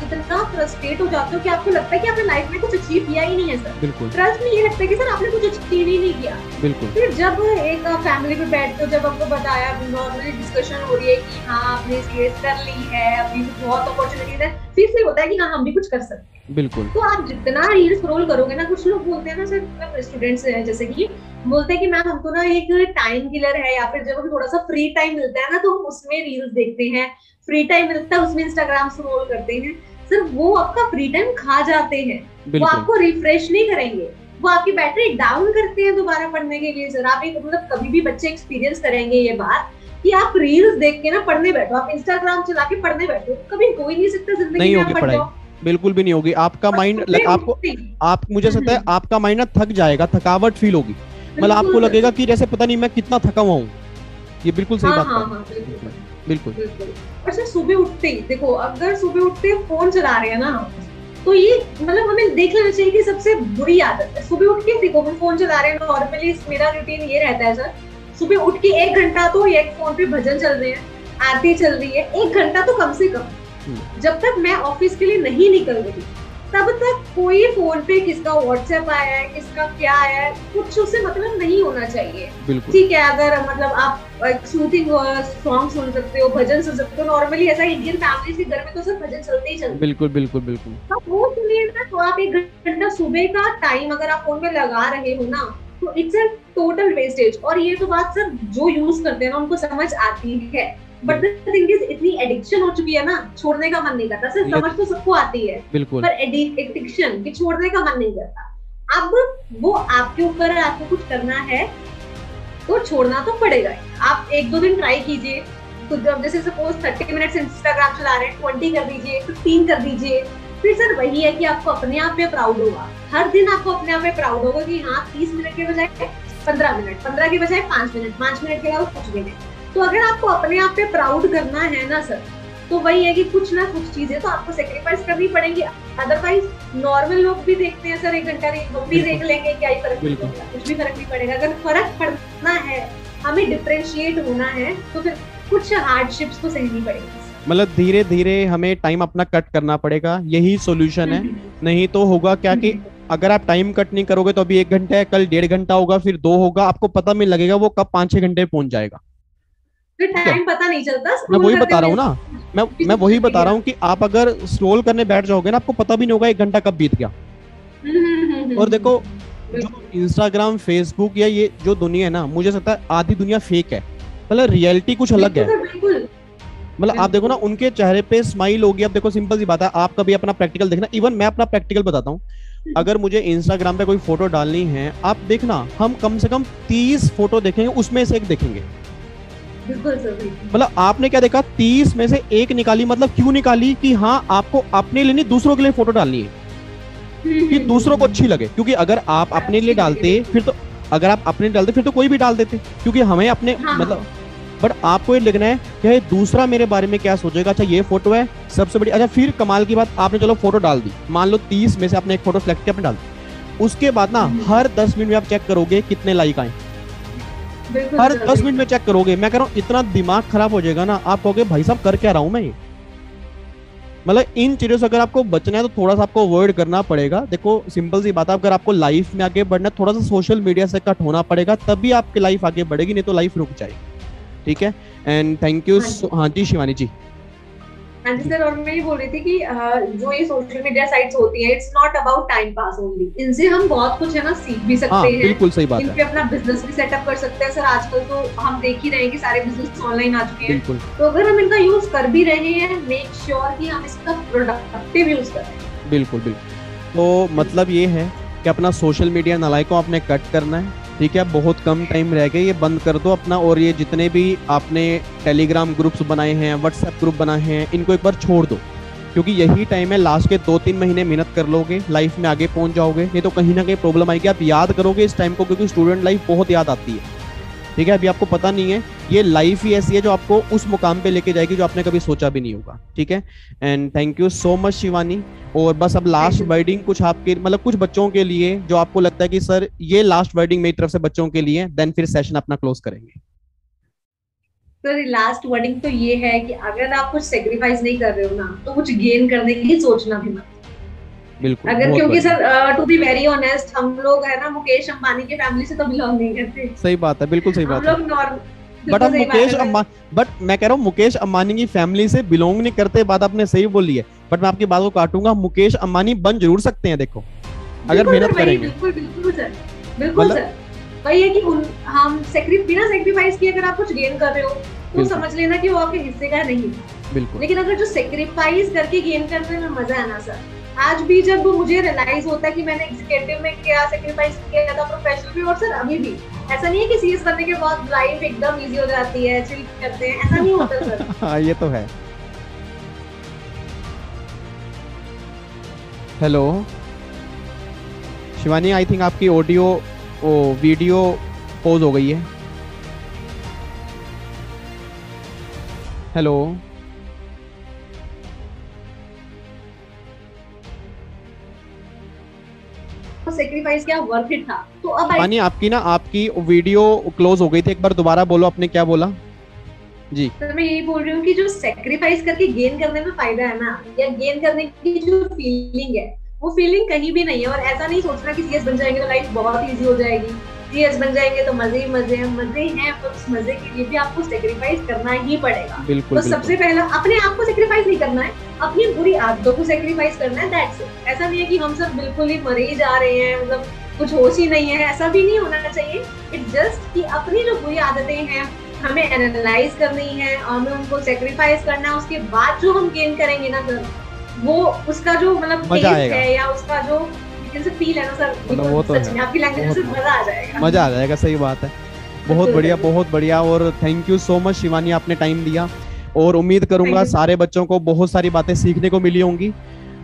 इतना फ्रस्ट्रेट हो जाते हो कि आपको लगता है कि आपने लाइफ में कुछ अचीव किया ही नहीं है सर। बिल्कुल, ट्रस्ट में ये लगता है कि सर आपने कुछ अचीव ही नहीं किया। बिल्कुल। फिर जब एक फैमिली पे बैठते हो, जब आपको बताया, नॉर्मली डिस्कशन हो रही है कि हाँ आपने सीएस कर ली है, अभी बहुत अपॉर्चुनिटीज है, फिर से होता है कि हाँ हम भी कुछ कर सकते हैं। बिल्कुल। तो आप जितना रील स्क्रॉल करोगे ना, कुछ लोग बोलते हैं ना सर, स्टूडेंट्स हैं जैसे कि बोलते हैं कि मैम हमको ना एक टाइम किलर है, या फिर जब हम थोड़ा सा फ्री टाइम मिलता है ना, तो हम उसमें रील्स देखते हैं, फ्री टाइम मिलता है उसमें इंस्टाग्राम स्क्रॉल करते हैं। सर वो आपका फ्री टाइम खा जाते हैं, वो आपको रिफ्रेश नहीं करेंगे, वो आपकी बैटरी डाउन करते हैं दोबारा पढ़ने के लिए। सर आप एक मतलब कभी भी बच्चे एक्सपीरियंस करेंगे ये बात कि आप रील्स देख के ना पढ़ने बैठो, आप इंस्टाग्राम चला के पढ़ने बैठो, कभी हो ही नहीं सकता जिंदगी में पढ़ाई, बिल्कुल भी नहीं होगी। आपका माइंड आप मुझे लगता है आपका माइंड ना थक जाएगा, थकावट फील होगी, मतलब आपको लगेगा कि जैसे पता नहीं मैं कितना थका हुआ हूँ। ये बिल्कुल सही हाँ बात हाँ है। हाँ, बिल्कुल बिल्कुल बिल्कुल। और सर सुबह उठते ही देखो, अगर सुबह उठते ही फोन चला रहे हैं ना, तो ये मतलब हमें देख लेना चाहिए कि सबसे बुरी आदत है। सुबह उठ के देखो हम फोन चला रहे हैं, नॉर्मली मेरा रूटीन ये रहता है सर, सुबह उठ के 1 घंटा तो ये फोन पे भजन चल रहे हैं, आरती चल रही है, 1 घंटा तो कम से कम। जब तक मैं ऑफिस के लिए नहीं निकल रही तब तक कोई फोन पे किसका व्हाट्सएप आया है, किसका क्या आया है, कुछ उससे मतलब नहीं होना चाहिए। ठीक है, अगर मतलब आप सूथिंग सॉन्ग सुन सकते हो, भजन सुन सकते हो, नॉर्मली ऐसा इंडियन फैमिली के घर में तो सब भजन चलते ही चलते। बिल्कुल बिल्कुल बिल्कुल। तो वो सुनिए ना, तो आप 1 घंटा सुबह का टाइम अगर आप फोन में लगा रहे हो ना, तो इट्स अ टोटल वेस्टेज। और ये तो बात सर जो यूज करते हैं ना उनको समझ आती है, बट द थिंग इज इतनी एडिक्शन हो चुकी है ना, छोड़ने का मन नहीं करता। सर समझ तो सबको आती है, पर एडिक्शन कि छोड़ने का मन नहीं करता। अब वो आपके ऊपर है, आपको कुछ करना है तो छोड़ना तो पड़ेगा। आप 1-2 दिन ट्राई कीजिए, तो जब जैसे सपोज 30 मिनट्स इंस्टाग्राम चला रहे हैं, 20 कर दीजिए, 15 कर दीजिए। फिर सर वही है कि आपको अपने आप पे प्राउड होगा, हर दिन आपको अपने आप पे प्राउड होगा कि हाँ 30 मिनट के बजाय 15 मिनट, 15 के बजाय 5 मिनट, 5 मिनट के बाद कुछ मिनट। तो अगर आपको अपने आप पे प्राउड करना है ना सर, तो वही है कि कुछ ना कुछ चीजें तो आपको सेक्रीफाइस करनी पड़ेगी। अदरवाइज नॉर्मल लोग भी देखते हैं सर 1 घंटा हम भी देख लेंगे, क्या ही फर्क पड़ेगा, कुछ भी फर्क नहीं पड़ेगा। अगर फर्क पड़ना है, हमें डिफरेंशिएट होना है, तो फिर कुछ हार्डशिप्स तो सहनी पड़ेगी। मतलब धीरे धीरे हमें टाइम अपना कट करना पड़ेगा, यही सॉल्यूशन है। नहीं तो होगा क्या कि अगर आप टाइम कट नहीं करोगे तो अभी 1 घंटा है, कल 1.5 घंटा होगा, फिर 2 होगा, आपको पता नहीं लगेगा वो कब 5-6 घंटे पहुंच जाएगा। फिर टाइम पता नहीं चलता। मैं वही बता रहा हूँ ना, मैं वही बता रहा हूँ कि आप अगर स्क्रॉल करने बैठ जाओगे ना, आपको पता भी नहीं होगा 1 घंटा कब बीत गया। और देखो जो इंस्टाग्राम, फेसबुक या ये जो दुनिया है ना, मुझे लगता है आधी दुनिया फेक है, मतलब रियलिटी कुछ अलग है। मतलब आप देखो ना, उनके चेहरे पे स्माइल होगी। अब देखो सिंपल सी बात है, आप कभी अपना प्रैक्टिकल देखना, इवन मैं अपना प्रैक्टिकल बताता हूँ। अगर मुझे इंस्टाग्राम पे कोई फोटो डालनी है, आप देखना हम कम से कम 30 फोटो देखेंगे, उसमें से एक देखेंगे। मतलब आपने क्या देखा, 30 में से एक निकाली। मतलब क्यों निकाली कि हाँ आपको अपने लिए नहीं, दूसरों के लिए फोटो डालनी है कि दूसरों को अच्छी लगे। क्योंकि अगर आप अपने लिए डालते फिर तो, अगर आप अपने डालते फिर तो कोई भी डाल देते, क्योंकि हमें अपने मतलब, बट आपको ये लिखना है कि दूसरा मेरे बारे में क्या सोचेगा। अच्छा ये फोटो है सबसे बड़ी। अच्छा फिर कमाल की बात, आपने चलो फोटो डाल दी, मान लो 30 में से आपने एक फोटो सिलेक्ट किया, आपने डाल दी। उसके बाद ना हर 10 मिनट में आप चेक करोगे कितने लाइक आए, हर 10 मिनट में चेक करोगे। मैं कह रहा हूँ इतना दिमाग खराब हो जाएगा ना, आप कहोगे भाई साहब कर क्या रहा हूं मैं ये। मतलब इन चीजों से अगर आपको बचना है तो थोड़ा सा आपको अवॉइड करना पड़ेगा। देखो सिंपल सी बात है, अगर आपको लाइफ में आगे बढ़ना है, थोड़ा सा सोशल मीडिया से कट होना पड़ेगा, तभी आपकी लाइफ आगे बढ़ेगी, नहीं तो लाइफ रुक जाएगी। ठीक है, एंड थैंक यू। हाँ जी शिवानी जी। हाँ जी सर, और मैं ये बोल रही थी कि जो ये सोशल मीडिया साइट्स होती है, it's not about time pass only. इनसे हम बहुत कुछ है ना सीख भी सकते हैं। बिल्कुल सही बात है। इन पे अपना बिजनेस भी सेटअप कर सकते हैं सर। आजकल तो हम देख ही रहे हैं कि सारे बिजनेस ऑनलाइन आ चुके हैं। तो अगर हम इनका यूज कर भी रहे हैं, मेक श्योर कि हम इसका प्रोडक्टिव यूज करें। बिल्कुल बिल्कुल। तो मतलब ये है कि अपना सोशल मीडिया नालायकों आपने कट करना है। ठीक है, बहुत कम टाइम रह गया, ये बंद कर दो अपना। और ये जितने भी आपने टेलीग्राम ग्रुप्स बनाए हैं, व्हाट्सएप ग्रुप बनाए हैं, इनको एक बार छोड़ दो, क्योंकि यही टाइम है। लास्ट के 2-3 महीने मेहनत कर लोगे, लाइफ में आगे पहुंच जाओगे। नहीं तो कहीं ना कहीं प्रॉब्लम आएगी। आप याद करोगे इस टाइम को, क्योंकि स्टूडेंट लाइफ बहुत याद आती है। ठीक है, अभी आपको पता नहीं है, ये लाइफ ही ऐसी है जो आपको उस मुकाम पे लेके जाएगी जो आपने कभी सोचा भी नहीं होगा। ठीक है, and thank you so much Shivani. और बस अब लास्ट वर्डिंग कुछ आपके, मतलब कुछ बच्चों के लिए जो आपको लगता है कि सर ये लास्ट वर्डिंग मेरी तरफ से बच्चों के लिए, देन फिर सेशन अपना क्लोज करेंगे। सर लास्ट वर्डिंग तो ये है कि अगर आप कुछ सेक्रीफाइस नहीं कर रहे हो ना, तो कुछ गेन करने की सोचना भी मत। बिल्कुल, अगर क्योंकि sir to be very honest, हम लोग है ना मुकेश अंबानी की फैमिली से तो बिलोंग नहीं करते। सही बात है, बिल्कुल सही बात है। हम लोग नॉर्मल, बट हम मुकेश अंबानी, बट मैं कह रहा हूँ मुकेश अंबानी की फैमिली से बिलोंग नहीं करते, बात आपने सही बोली है। बट मैं आपकी बात को काटूंगा, मुकेश अंबानी बन जरूर सकते हैं, देखो अगर मेहनत करेंगे। बिल्कुल बिल्कुल सर, बिल्कुल सर। वही है कि हम बिना सेक्रीफाइस किए अगर आप कुछ गेन कर रहे हो तो समझ लेना कि वो आपके हिस्से का नहीं। बिल्कुल। लेकिन अगर जो सेक्रीफाइस करके गेन करने में मजा है ना सर, आज भी जब मुझे रियलाइज होता है कि मैंने एग्जीक्यूटिव में क्या सेक्रीफाइस किया था, प्रोफेशनल में, और सर अभी भी ऐसा नहीं है कि सीएस बनने के बाद लाइफ एकदम इजी हो जाती है, चिल करते हैं, ऐसा नहीं होता सर। हाँ ये तो है। हेलो शिवानी, आई थिंक आपकी ऑडियो वीडियो पॉज हो गई है। हेलो, सेक्रीफाइस क्या वर्थ इट था। तो अब शिवानी आपकी ना, आपकी वीडियो क्लोज हो गई थी, एक बार दोबारा बोलो, आपने क्या बोला जी। तो मैं यही बोल रही हूँ कि जो सेक्रीफाइस करके गेन करने में फायदा है ना, या गेन करने की जो फीलिंग है, वो फीलिंग कहीं भी नहीं है। और ऐसा नहीं सोचना कि सीएस बन जाएंगे तो लाइफ बहुत इजी हो जाएगी, सीएस बन जाएंगे तो मजे ही मजे हैं। मजे हैं, पर उस मजे के लिए भी आपको सेक्रीफाइस करना ही पड़ेगा। बिल्कुल, तो सबसे पहला अपने आप को सेक्रीफाइस नहीं करना है, अपनी बुरी आदतों को सेक्रीफाइस करना है, दैट्स इट। ऐसा नहीं है कि हम सब बिल्कुल ही मरे ही जा रहे हैं, मतलब कुछ होश ही नहीं है, ऐसा भी नहीं होना चाहिए। इट्स जस्ट कि अपनी जो बुरी आदतें हैं हमें एनालाइज करनी है, हमें उनको सेक्रीफाइस करना है। उसके बाद जो हम गेन करेंगे ना सर, वो उसका जो मतलब टेस्ट है या उसका जो फील है ना सर, वो तो सच में आपकी लैंग्वेज से मजा आ जाएगा, मजा आ जाएगा। सही बात है, बहुत बढ़िया, बहुत बढ़िया। और thank you so much Shivani, आपने टाइम दिया, और उम्मीद करूंगा सारे बच्चों को बहुत सारी बातें सीखने को मिली होंगी।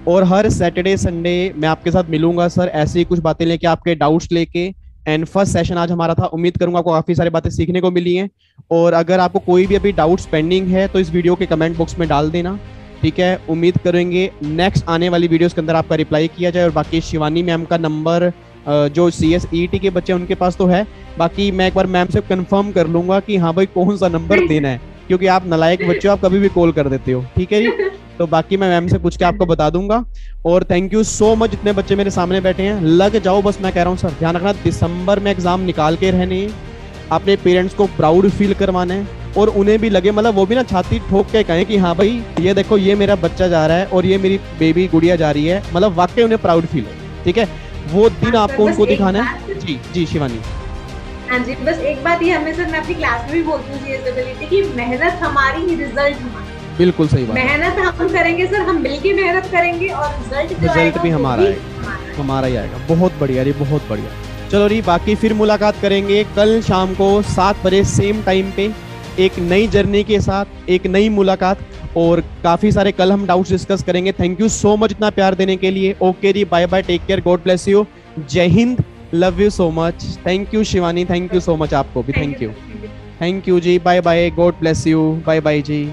और हर सैटरडे संडे मैं आपके साथ मिलूंगा सर, ऐसी ही कुछ बातें लेके, आपके डाउट्स लेके। एंड फर्स्ट सेशन आज हमारा था, उम्मीद करूंगा आपको काफी सारी बातें सीखने को मिली हैं। और अगर आपको कोई भी अभी डाउट्स पेंडिंग है तो इस वीडियो के कमेंट बॉक्स में डाल देना, ठीक है। उम्मीद करेंगे नेक्स्ट आने वाली वीडियोस के अंदर आपका रिप्लाई किया जाए। और बाकी शिवानी मैम का नंबर जो CSET के बच्चे उनके पास तो है, बाकी मैं एक बार मैम से कंफर्म कर लूंगा कि हाँ भाई कौन सा नंबर देना है, क्योंकि आप नालायक बच्चे हो, आप कभी भी कॉल कर देते हो, ठीक है जी। तो बाकी मैं मैम से पूछ के आपको बता दूंगा। और थैंक यू सो मच, जितने बच्चे मेरे सामने बैठे हैं, लग जाओ बस, मैं कह रहा हूँ सर, ध्यान रखना दिसंबर में एग्जाम निकाल के रहने, अपने पेरेंट्स को प्राउड फील करवाना है, और उन्हें भी लगे, मतलब वो भी ना छाती ठोक के कहें कि हाँ भाई ये देखो ये मेरा बच्चा जा रहा है और ये मेरी बेबी गुड़िया जा रही है, मतलब वाकई उन्हें प्राउड फील हो, ठीक है। वो दिन आपको उनको दिखाना है। जी जी शिवानी। हाँ जी, बस एक बात ये हमें सर, मैं अपनी क्लास में भी बोलती हूँ CSET की, मेहनत हमारी, रिजल्ट हमारा। बिल्कुल सही बात, मेहनत हम करेंगे सर, हम मिलके मेहनत करेंगे, और रिजल्ट भी हमारा आएगा, हमारा ही आएगा। बहुत बढ़िया जी, बहुत बढ़िया। चलो जी, बाकी फिर मुलाकात करेंगे कल शाम को 7 बजे सेम टाइम पे, एक नई जर्नी के साथ, एक नई मुलाकात, और काफी सारे कल हम डाउट्स डिस्कस करेंगे। थैंक यू सो मच इतना प्यार देने के लिए। ओके जी, bye bye, take care, God bless you, जय हिंद, love you so much. Thank you Shivani, thank you so much, आपको भी थैंक यू, थैंक यू जी, bye bye, God bless you, bye bye ji.